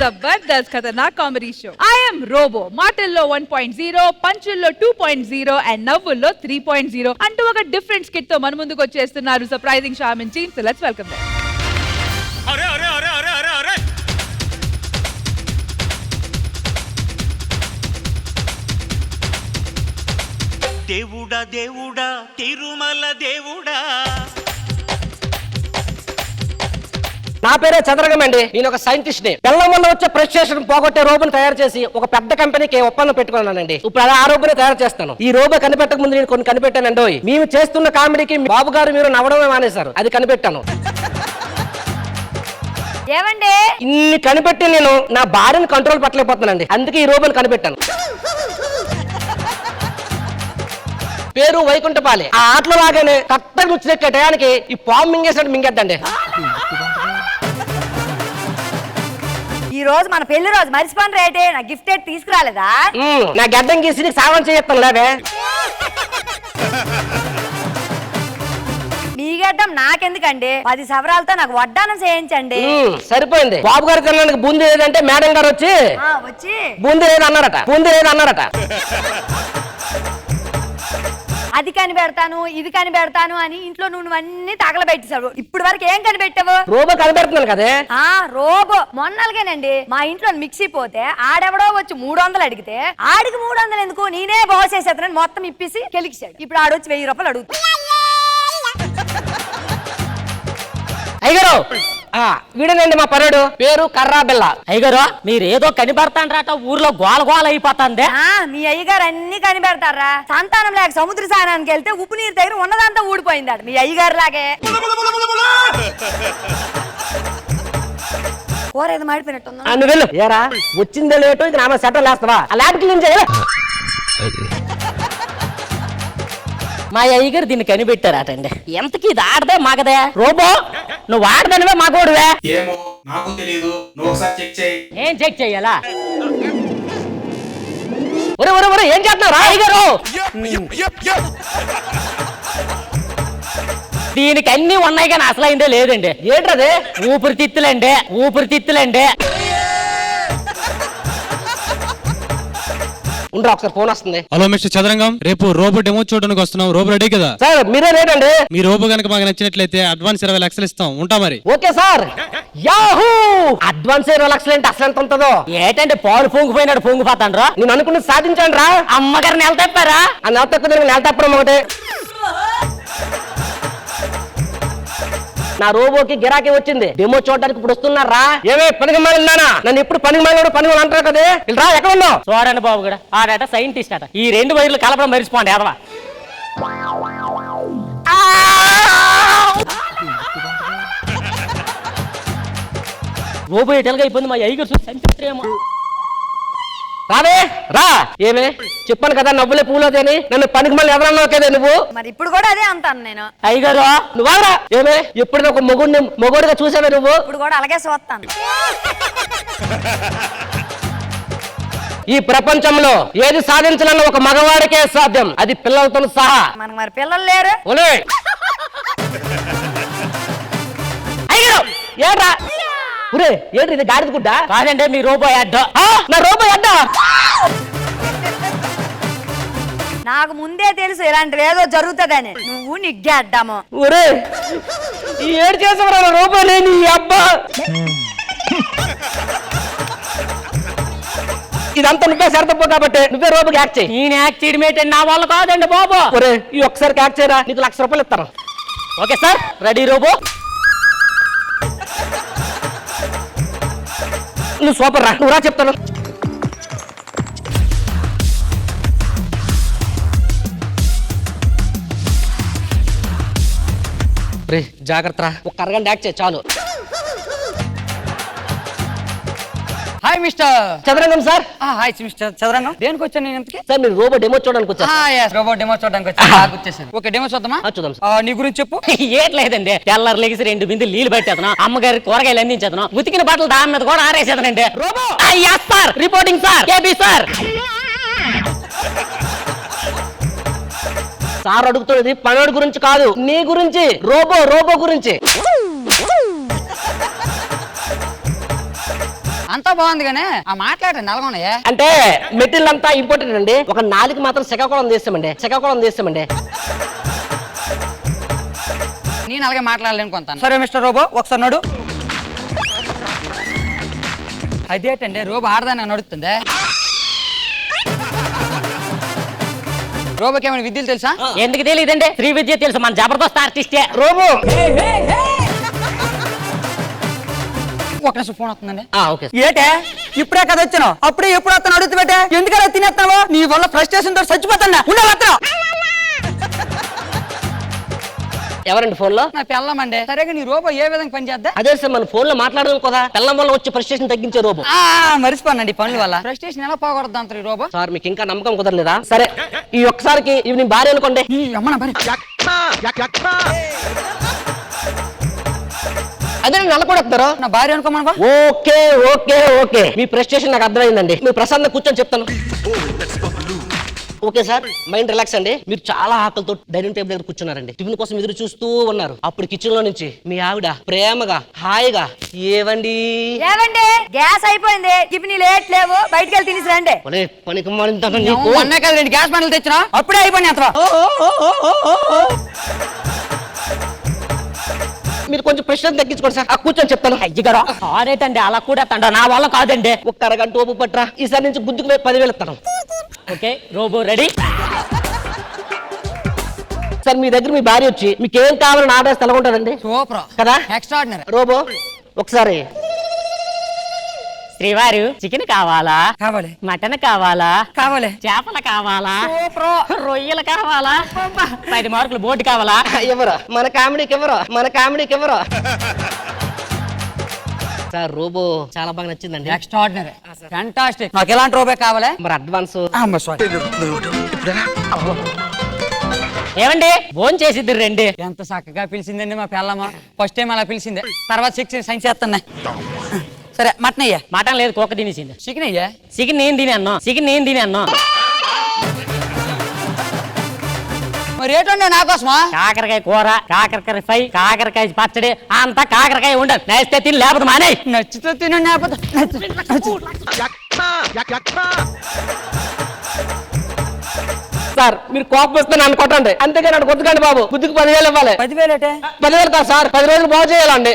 Jabardasth Khatarnak comedy show. I am Robo. మాటల్లో 1.0, పంచుల్లో 2.0 and నవ్వుల్లో 3.0 అంటూ ఒక డిఫరెంట్ స్కిట్ తో మన ముందుకు వచ్చేస్తున్నారు surprising షామిన్ team. So let's welcome them. అరే అరే అరే అరే అరే అరే దేవుడా దేవుడా తిరుమల దేవుడా. నా పేరే చంద్రగం అండి. నేను ఒక సైంటిస్ట్ ని. బెల్లం వల్ల వచ్చే ప్రెస్టేషన్ పోగొట్టే రోబోని తయారు చేసి ఒక పెద్ద కంపెనీకి ఒప్పందం పెట్టుకున్నానండి. ఇప్పుడు అలా ఆ రోబోని తయారు చేస్తాను. ఈ రోబో కనిపెట్టక ముందు నేను కొన్ని కనిపెట్టానండి. మేము చేస్తున్న కామెడీకి బాబు గారు మీరు నవ్వడమే మానేశారు. అది కనిపెట్టాను. ఏమండి ఇన్ని కనిపెట్టి నేను నా భార్యను కంట్రోల్ పట్టలేకపోతున్నానండి. అందుకే ఈ రోబోని కనిపెట్టాను. పేరు వైకుంఠపాలి. ఆ ఆటలో లాగానే కరెక్ట్గా వచ్చినట్టే టయానికి ఈ పాము మింగేసినట్టు మింగేద్దండి. ఈ రోజు మన పెళ్లి రోజు మర్చిపోయిన రేటే నా గిఫ్ట్ తీసుకురాలేదా? నా గడ్డం గీసి నీకు సాగం చేయొస్తాను లేవే. మీ గడ్డం నాకెందుకండి? 10 సవరాలతో నాకు వడ్డానం చేయించండి. సరిపోయింది. బాబు గారు తినడానికి బూందీ లేదంటే మేడం గారు వచ్చి బూందీ లేదు అన్నారట. బూందీ లేదు అన్నారట. అది కనిపెడతాను ఇది కనిపెడతాను అని ఇంట్లో నువ్వు అన్ని తగలబెట్టావు. ఇప్పుడు వరకు ఏం కనిపెట్టావు? రోబో కనిపెడుతున్నాను కదే. రోబో మొన్నలుగానండి మా ఇంట్లో మిక్సీ పోతే ఆడెవడో వచ్చి 300 అడిగితే ఆడికి 300 ఎందుకు నేనే బాగు చేసేస్తానని మొత్తం ఇప్పేసి కెలికిసాడు. ఇప్పుడు ఆడొచ్చి 1000 రూపాయలు అడుగుతా. అయ్యగారు వీడనండి మా పర్యడు. పేరు కర్రా బిల్ల. అయ్యగారు మీరు ఏదో కనిపెడతాండ్రట ఊర్లో గోల గోల అయిపోతుంది. మీ అయ్యగారు అన్ని కనిపెడతారా? సంతానం లేక సముద్ర స్నానానికి వెళ్తే ఉప్పు నీరు దగ్గర ఉన్నదంతా ఊడిపోయిందట మీ అయ్యగారు లాగే. ఓరేది మాడిపోయినట్టు. నువ్వు వెళ్ళు. ఏరా వచ్చిందే లేటు ఇక నా సెటల్ వేస్తావా? ఆ ల్యాబ్ క్లీన్ చేయ. మా అయ్యగారు దీన్ని కనిపెట్టారటండి. ఎంతకి ఇది ఆడదే మగదే? రోబో నువ్వు ఆడదనివే మగోడువే? ఏమో నాకు తెలియదు. నువ్వు ఒకసారి చెక్ చేయి. ఏం చెక్ చెయ్యాలా? ఒరే ఒరే ఒరే ఏం చేస్తున్నావు అయ్యగారు? దీనికి అన్ని ఉన్నాయి కానీ అసలైందే లేదండి. ఏంటది? ఊపిరితిత్తులండి. ఊపిరితిత్తులండి. ఉండరా ఒకసారి ఫోన్ వస్తుంది. హలో మిస్టర్ చదరంగం, రేపు రోబో డెమో చూడడానికి వస్తున్నాం. రోబో రెడీ కదా సార్? మీరే రేటండి. మీ రోబో కనుక మాకు నచ్చినట్లయితే అడ్వాన్స్ 20 లక్షలు ఇస్తాం. ఉంటా మరి. Okay sir. యాహూ అడ్వాన్స్ 20 లక్షలు అంటే అసలు ఎంత ఉంటుందో? ఏంటంటే పాలు పొంగిపోయినాడు పొంగిపోతాండ్రా. నేను అనుకుని సాధించండి రా. అమ్మగారు నెల తప్పారా? ఆ నెల తక్కువ నెల తప్పడం ఒకటే. నా రోబోకి గిరాకీ వచ్చింది. డెమో చూడడానికి ఇప్పుడు వస్తున్నారా? ఏమే పనికి మాలి ఉన్నానా? నన్ను ఇప్పుడు పనికి మాలి పని వాళ్ళు అంటారు కదా. రా ఎక్కడ ఉన్నావు? చూడండి బాబు కూడా ఆడట సైంటిస్ట్ అట. ఈ 2 వైర్లు కలపడం మరిచిపోండి ఎదవా. రోబో ఎటలుగా అయిపోయింది. మా అయ్యగారు చూసి చంపేస్తారేమో. రావే రా. ఏమే చెప్పాను కదా నవ్వులే పూలోదేని. నన్ను పనికి మళ్ళీ ఎవరన్నావు కదా నువ్వు. మరి ఇప్పుడు కూడా అదే అంటాను నేను. అయ్యగారు నువ్వురా. ఏమే ఎప్పుడు ఒక మొగుడుగా చూసావే నువ్వు? ఇప్పుడు కూడా అలాగే చూస్తాను. ఈ ప్రపంచంలో ఏది సాధించాలన్న ఒక మగవాడికే సాధ్యం. అది పిల్లలతో సహా. మనకు మరి పిల్లలు లేరు. అయ్యో ఏడ్రా. ఒరే ఏంటి ఇది గాడిద గుడ్డ? కాదంటే మీ రోబో అడ్డ. నా రోబో అడ్డ. నాకు ముందే తెలుసు ఇలాంటివి ఏదో జరుగుతుందని. నువ్వు నిగ్గేద్దాము. ఒరే ఏడు చేసేవరా రోబో లేని అబ్బా. ఇదంతా నువ్వే సరితపో కాబట్టి నువ్వే రోబోకి యాక్ట్ చేయి. నేను యాక్ట్ చేయడం ఏంటంటే నా వల్ల కాదండి బాబు. ఒరే ఈ ఒక్కసారికి యాక్ట్ చేయరా, నీకు 1,00,000 రూపాయలు ఇస్తాను. Okay sir ready robot. నువ్వు సూపర్ రా. నువ్వు రా చెప్తాను. రే జాగ్రత్త రా. ఒక అరగంట యాక్ట్ చేయి చాలు. హాయ్ మిస్టర్ చదరంగం సార్. హాయ్ మిస్టర్ చదరంగం. దేనికి వచ్చాను నేను ఇంతకి? సార్ మీరు రోబో డెమో చూడడానికి వచ్చారు. రోబో డెమో చూడడానికి వచ్చాను. ఓకే డెమో చూద్దామా? చూద్దాం సార్. నీ గురించి చెప్పు. ఏట్లేదండి తెల్లరు లెగిసి 2 బిందెలు నీళ్ళు పెట్టేతను. అమ్మగారి కూరగాయలు అందించేతను. ఉతికిన బట్టలు దాని మీద కూడా ఆరేసేదనండి. Robo sir reporting sir. KB sir. Sir అడుగుతున్నది పనోడి గురించి కాదు, నీ గురించి. రోబో రోబో గురించి. అంతా బాగుంది కానీ ఆ మాట్లాడండి అలాగనే. అంటే మెటీరియల్ అంతా ఇంపార్టెంట్ అండి. ఒక నాలుగు మాత్రం శ్రీకాకుళం తీస్తామండి. నేను అలాగే మాట్లాడలేను కొంత. సరే మిస్టర్ రోబో ఒకసారి నడు. అదేటండి రోబో ఆడదాన్ని నడుస్తుంది. రోబోకి ఏమైనా విద్యలు తెలుసా? ఎందుకు తెలియదండి, శ్రీ విద్య తెలుసు, మన జబర్దస్త్ ఆర్టిస్టే. రోబో ఒక నిమిషం ఫోన్ వస్తుందండి. ఓకే. ఏటే ఇప్పుడే కదా వచ్చాను, అప్పుడే ఎప్పుడు వస్తాను అడుగుతూ పెట్టే. ఎందుకలా తినేస్తావు? నీ వల్ల ఫ్రస్ట్రేషన్ తో చచ్చిపోతున్నా. ఉండాలి. ఎవరండి ఫోన్ లో? నా పెళ్ళమండి. సరేగా నీ రోబో ఏ విధంగా పని చేద్దా? అదే సార్ మన ఫోన్ లో మాట్లాడడం కదా, పెళ్ళం వల్ల వచ్చే ఫ్రస్ట్రేషన్ తగ్గించే రోబో. మరిచిపోనండి పనుల వల్ల ఫ్రస్ట్రేషన్ ఎలా పోగొడద్దు అంటారు ఈ రోబో. సార్ మీకు ఇంకా నమ్మకం కుదరలేదా? సరే ఈ ఒక్కసారికి ఇవి నీ భార్య అనుకోండి. ఈ అమ్మన మరి అదే నెల కూడా ఎత్తారు. నా భార్య అనుకోమనుకో. ఓకే ఓకే ఓకే, మీ ఫ్రస్ట్రేషన్ నాకు అర్థమైందండి. మీరు ప్రశాంతంగా కూర్చొని చెప్తాను. ఓకే సార్, మైండ్ రిలాక్స్ అండి. మీరు చాలా ఆకలితో డైనింగ్ టేబుల్ దగ్గర కూర్చున్నారండి. టిఫిన్ కోసం ఎదురు చూస్తూ ఉన్నారు. అప్పుడు కిచెన్ లో నుంచి మీ ఆవిడ ప్రేమగా హాయిగా ఏవండి గ్యాస్ అయిపోయింది, టిఫిన్ లేట్ లేవు, బయటికి వెళ్ళి తినేసి రండి. పనికి మాలింతనం నీకు. మొన్నే కదా 2 గ్యాస్ బండ్లు తెచ్చినా, అప్పుడే అయిపోయింది అతను. మీరు కొంచెం ప్రెషర్ తగ్గించుకోండి సార్. కూర్చొని చెప్తాను. అయ్యగారు ఆరేటండి, అలా కూడా తండ నా వల్ల కాదండి. ఒక్క అరగంట ఓపు పట్రా. ఈసారి నుంచి గుద్దుకు 10,000 ఇస్తాను. Okay robot ready. సార్ మీ దగ్గర మీ భార్య వచ్చి మీకు ఏం కావాలని ఆర్డర్ వేస్తే ఎలా ఉంటుందండి? సూపర్ కదా, ఎక్స్ట్రాడినరీ. రోబో ఒకసారి. శ్రీవారు చికెన్ కావాలా? కావాలి. మటన్ కావాలా? కావాలి. చేపలు కావాలా? సూపర్. రొయ్యలు కావాలా? 10 మార్కులు బోర్డు కావాలా? ఎవరో మన కామెడీకి ఎవరో సార్ రోబో చాలా బాగా నచ్చిందండి. Extraordinary fantastic. నాకు ఎలాంటి రోబో కావాలి? మరి అడ్వాన్స్ ఏమండి ఫోన్ చేసిద్ది రండి. ఎంత చక్కగా పిలిచిందండి మా పిల్లమ్మ. ఫస్ట్ టైం అలా పిలిచింది, తర్వాత సైన్స్ చేస్తున్నా. సరే మటన్ అయ్యా. మటన్ లేదు, కుక్క తినేసింది. చికెన్ అయ్యా. చికెన్ నేను తినే అన్నా. మరి ఏంటండి నా కోసమా? కాకరకాయ కూర, కాకరకాయ ఫ్రై, కాకరకాయ పచ్చడి, అంతా కాకరకాయ ఉండదు. నేస్తే తిని లేకపోతే మానే. నచ్చితే తిను, లేకపోతే సార్ మీరు కోపం వస్తే నన్ను కొట్టండి, అంతేగాని నన్ను కొట్టకండి బాబు. బుద్ధికి 10,000 ఇవ్వాలి. 10,000 అంటే 10,000 కాదు సార్, 10 రోజులు బాగు చేయాలండి.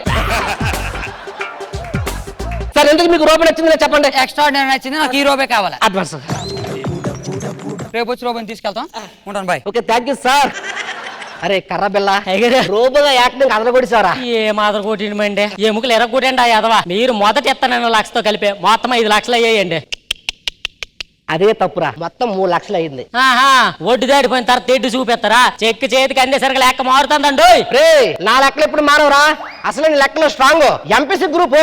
సార్ ఎందుకు మీకు రోబో నచ్చింది చెప్పండి. ఎక్స్ట్రాడినరీ నచ్చింది నాకు, ఈ రోబే కావాలి. అడ్వాన్స్. రేపు వచ్చి రోబోని తీసుకెళ్తాం. ఉంటాను bye. Okay thank you sir. అరే కర్ర బిల్ల రోబోగా యాక్టింగ్ అదరగొడిసారా? ఏ మాదర కొట్టిండి, ఎముకలు ఎరగొట్టండి ఆ యదవా. మీరు మొదట ఎత్తానన్న 1 లక్షతో కలిపి మొత్తం 5 లక్షలు అయ్యాయండి. అదే తప్పురా, మొత్తం 3 లక్షలు అయింది. ఒడ్డు దాడిపోయిన తర్వాత తెడ్డు చూపిస్తారా? చెక్ చేతికి అందేసరికి లెక్క మారుతుందండి. రే నా లెక్కలు ఎప్పుడు మారవరా? అసలు నీ లెక్కలు స్ట్రాంగ్. ఎంపీసీ గ్రూప్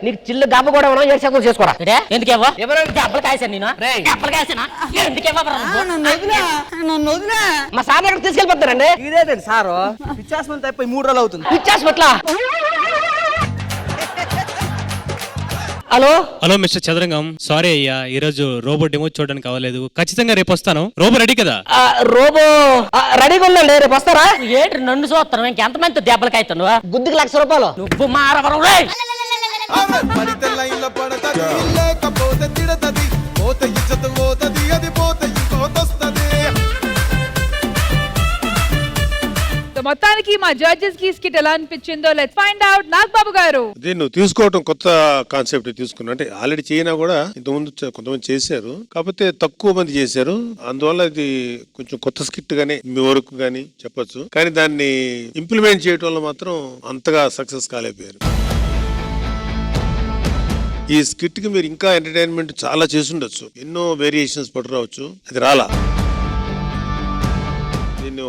నీకు చిల్లు గబ్బ కూడా 7 సెకండ్లు చేసుకోరా. ఎందుకేవో దెబ్బలు కాసాను నేను. దెబ్బలు కాసానా? నన్ను వదిలే. మా సార్ దగ్గర తీసుకెళ్ళిపోతారండి. ఇదేంటి సారు పిచ్చాస్మెంట్ అయిపోయి 3 రోజులు అవుతుంది. పిచ్చాస్మెట్లా? హలో మిస్టర్ చదరంగం, సారీ అయ్యా, ఈ రోజు రోబో డెమో చూడడానికి అవ్వలేదు. ఖచ్చితంగా రేపు వస్తాను. రోబో రెడీ కదా? రోబో రెడీగా ఉందండి, రేపు వస్తారా? ఏంటి నన్ను చూస్తాను, ఇంకెంతమంది దెబ్బలు కాయితాను? గుద్దుకి 1,00,000 రూపాయలు. నువ్వు మారవరం రే. మొత్తానికి మా జడ్జెస్ కి స్కిట్ ఎలా అనిపించిందో లెట్స్ ఫైండ్ అవుట్. నాగబాబు గారు, అదే నువ్వు తీసుకోవటం కొత్త కాన్సెప్ట్ తీసుకున్నా. అంటే ఆల్రెడీ చేయనా కూడా ఇంతకుముందు కొంతమంది చేశారు, కాకపోతే తక్కువ మంది చేశారు. అందువల్ల ఇది కొంచెం కొత్త స్కిట్ గానీ మీ వరకు గానీ చెప్పొచ్చు. కానీ దాన్ని ఇంప్లిమెంట్ చేయడం వల్ల మాత్రం అంతగా సక్సెస్ కాలేకపోయారు. ఈ స్కిట్ కి మీరు ఇంకా ఎంటర్టైన్మెంట్ చాలా చేసి ఉండొచ్చు, ఎన్నో వేరియేషన్స్ పట్టురావచ్చు, అది రాలా.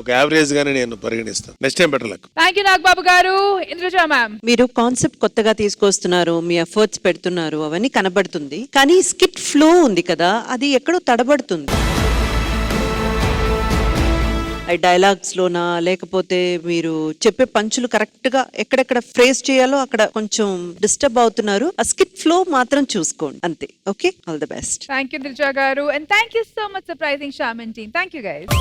ఒక యావరేజ్ గానే నేను పరిగణిస్తాను. Next time better luck. Thank you Nagababu గారు. ఇంద్రజ మ్యామ్, మీరు కాన్సెప్ట్ కొత్తగా తీసుకొస్తున్నారు, మీ ఎఫర్ట్స్ పెడుతున్నారు, అవన్నీ కనబడుతుంది. కానీ స్కిట్ ఫ్లో ఉంది కదా, అది ఎక్కడో తడబడుతుంది. డైలాగ్స్ లోనా లేకపోతే మీరు చెప్పే పంచులు కరెక్ట్ గా ఎక్కడెక్కడ ఫ్రేజ్ చేయాలో అక్కడ కొంచెం డిస్టర్బ్ అవుతున్నారు. ఆ స్కిట్ ఫ్లో మాత్రం చూసుకోండి అంతే. Okay, all the best. Thank you Indraja గారు, and thank you so much surprising Shaman team. Thank you guys.